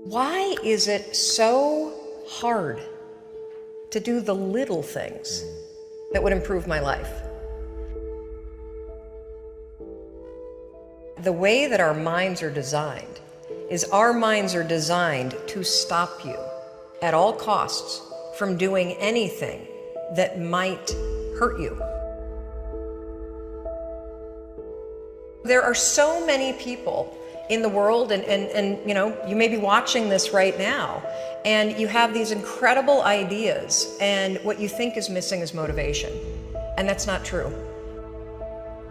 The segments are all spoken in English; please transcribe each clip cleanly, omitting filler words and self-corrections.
Why is it so hard to do the little things that would improve my life? The way that our minds are designed is our minds are designed to stop you at all costs from doing anything that might hurt you. There are so many people in the world, and you know, you may be watching this right now, and you have these incredible ideas, and what you think is missing is motivation. And that's not true.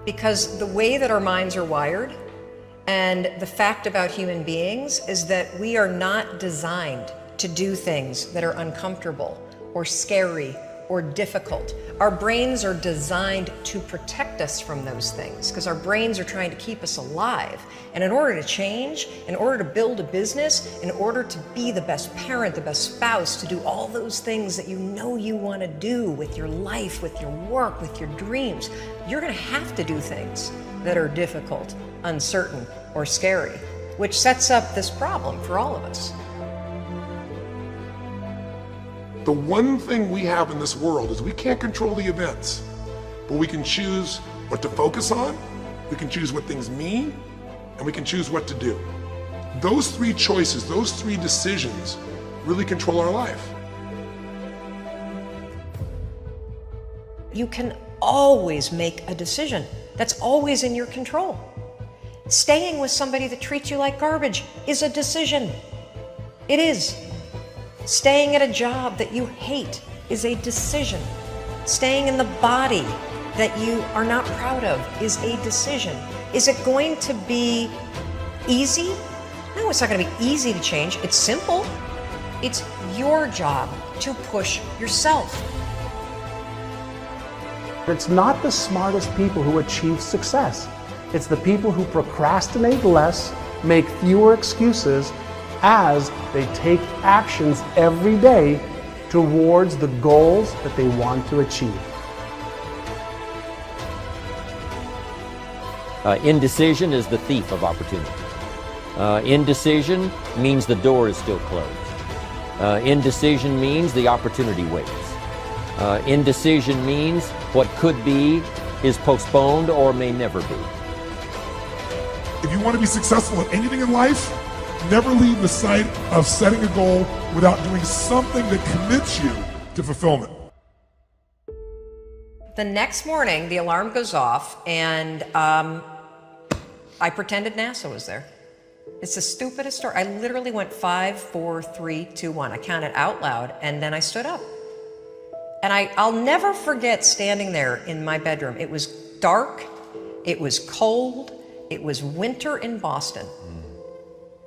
Because the way that our minds are wired, and the fact about human beings, is that we are not designed to do things that are uncomfortable or scary or difficult. Our brains are designed to protect us from those things because our brains are trying to keep us alive. And in order to change, in order to build a business, in order to be the best parent, the best spouse, to do all those things that you know you want to do with your life, with your work, with your dreams, you're going to have to do things that are difficult, uncertain, or scary, which sets up this problem for all of us. The one thing we have in this world is we can't control the events, but we can choose what to focus on, we can choose what things mean, and we can choose what to do. Those three choices, those three decisions really control our life. You can always make a decision. That's always in your control. Staying with somebody that treats you like garbage is a decision. It is. Staying at a job that you hate is a decision. Staying in the body that you are not proud of is a decision. Is it going to be easy? No, it's not going to be easy to change. It's simple. It's your job to push yourself. It's not the smartest people who achieve success. It's the people who procrastinate less, make fewer excuses, as they take actions every day towards the goals that they want to achieve. Indecision is the thief of opportunity. Indecision means the door is still closed. Indecision means the opportunity waits. Indecision means what could be is postponed or may never be. If you want to be successful at anything in life, never leave the sight of setting a goal without doing something that commits you to fulfillment. The next morning, the alarm goes off, and I pretended NASA was there. It's the stupidest story. I literally went 5, 4, 3, 2, 1. I counted out loud, and then I stood up. And I'll never forget standing there in my bedroom. It was dark, it was cold, it was winter in Boston.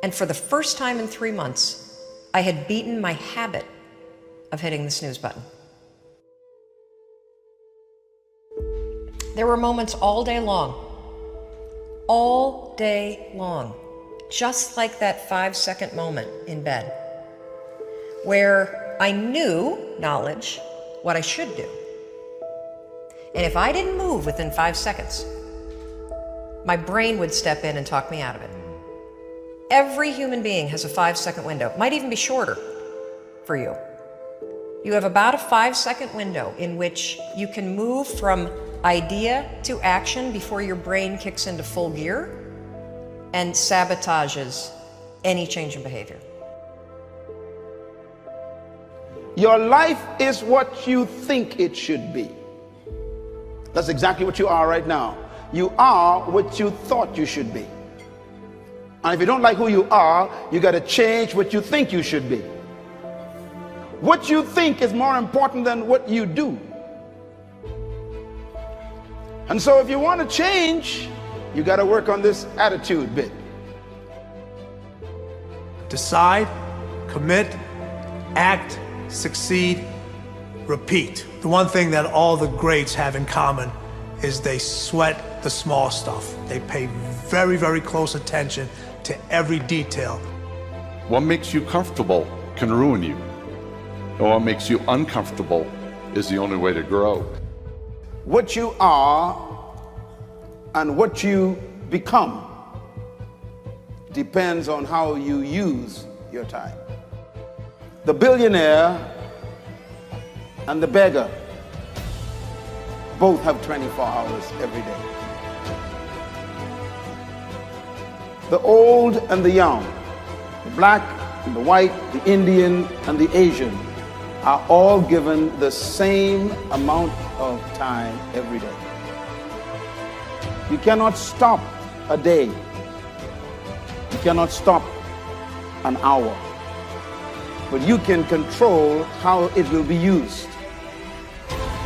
And for the first time in 3 months, I had beaten my habit of hitting the snooze button. There were moments all day long, just like that 5-second moment in bed, where I knew, knowledge, what I should do. And if I didn't move within 5 seconds, my brain would step in and talk me out of it. Every human being has a 5-second window. It might even be shorter for you. You have about a 5-second window in which you can move from idea to action before your brain kicks into full gear and sabotages any change in behavior. Your life is what you think it should be. That's exactly what you are right now. You are what you thought you should be. And if you don't like who you are, you got to change what you think you should be. What you think is more important than what you do. And so if you want to change, you got to work on this attitude bit. Decide, commit, act, succeed, repeat. The one thing that all the greats have in common is they sweat the small stuff. They pay very, very close attention to every detail. What makes you comfortable can ruin you. And what makes you uncomfortable is the only way to grow. What you are and what you become depends on how you use your time. The billionaire and the beggar both have 24 hours every day. The old and the young, the black and the white, the Indian and the Asian are all given the same amount of time every day. You cannot stop a day. You cannot stop an hour. But you can control how it will be used.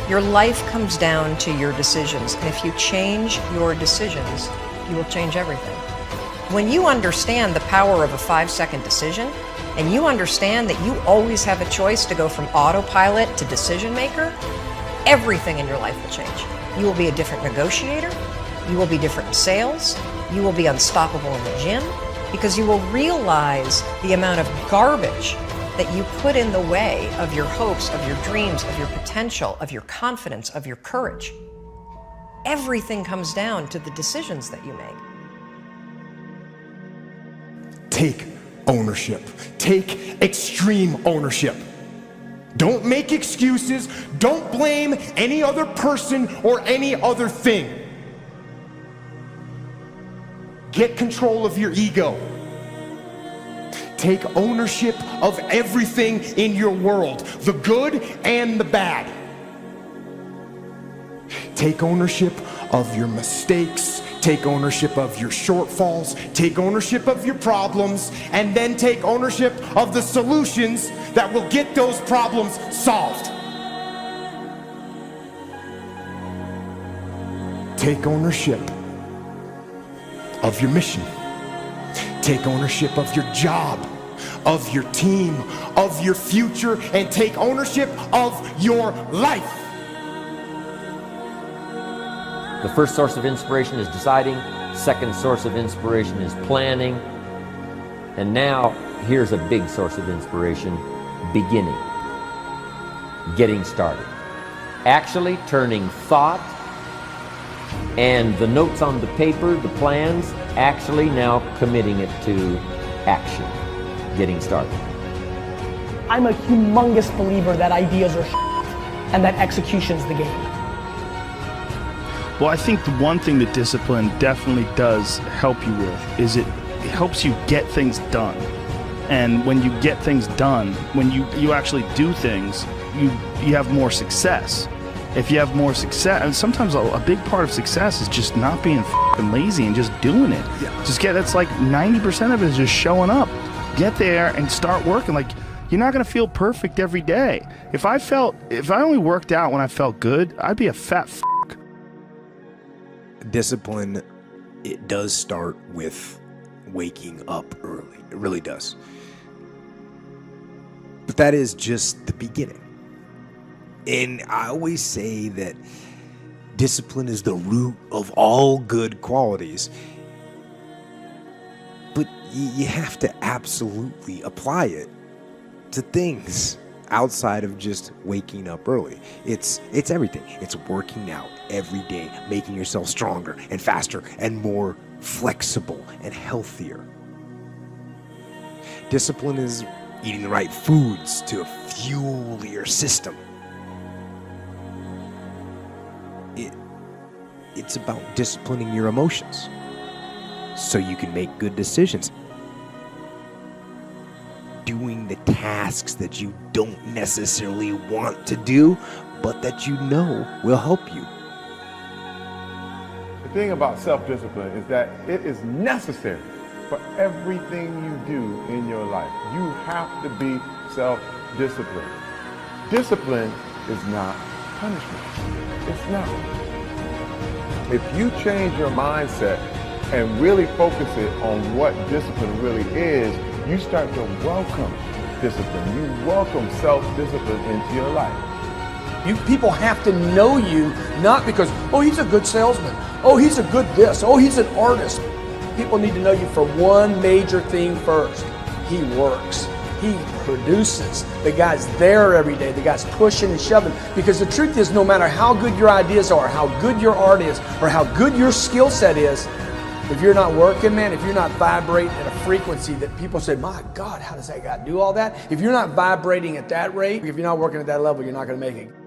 Your life comes down to your decisions, and if you change your decisions, you will change everything. When you understand the power of a 5-second decision, and you understand that you always have a choice to go from autopilot to decision maker, everything in your life will change. You will be a different negotiator, you will be different in sales, you will be unstoppable in the gym, because you will realize the amount of garbage that you put in the way of your hopes, of your dreams, of your potential, of your confidence, of your courage. Everything comes down to the decisions that you make. Take ownership. Take extreme ownership. Don't make excuses. Don't blame any other person or any other thing. Get control of your ego. Take ownership of everything in your world, the good and the bad. Take ownership of your mistakes. Take ownership of your shortfalls. Take ownership of your problems. And then take ownership of the solutions that will get those problems solved. Take ownership of your mission. Take ownership of your job, of your team, of your future, and take ownership of your life. The first source of inspiration is deciding. Second source of inspiration is planning. And now, here's a big source of inspiration: beginning. Getting started. Actually turning thought and the notes on the paper, the plans, actually now committing it to action. Getting started. I'm a humongous believer that ideas are and that execution's the game. Well, I think the one thing that discipline definitely does help you with is it helps you get things done. And when you get things done, when you actually do things, you have more success. If you have more success, and sometimes a big part of success is just not being f***ing lazy and just doing it. Yeah. That's like 90% of it is just showing up. Get there and start working. Like, you're not gonna feel perfect every day. If I only worked out when I felt good, I'd be a fat f***. Discipline, it does start with waking up early. It really does. But that is just the beginning. And I always say that discipline is the root of all good qualities. But you have to absolutely apply it to things outside of just waking up early. It's everything. It's working out every day, making yourself stronger and faster and more flexible and healthier. Discipline is eating the right foods to fuel your system. It's about disciplining your emotions so you can make good decisions. Doing the tasks that you don't necessarily want to do, but that you know will help you. The thing about self-discipline is that it is necessary for everything you do in your life. You have to be self-disciplined. Discipline is not punishment. It's not. If you change your mindset and really focus it on what discipline really is, you start to welcome discipline. You welcome self-discipline into your life. You people have to know you, not because, oh, he's a good salesman. Oh, he's a good this. Oh, he's an artist. People need to know you for one major thing first. He works. He produces. The guy's there every day. The guy's pushing and shoving. Because the truth is, no matter how good your ideas are, how good your art is, or how good your skill set is, If you're not working, man, if you're not vibrating at a frequency that people say, my God, how does that guy do all that? If you're not vibrating at that rate, if you're not working at that level, you're not going to make it.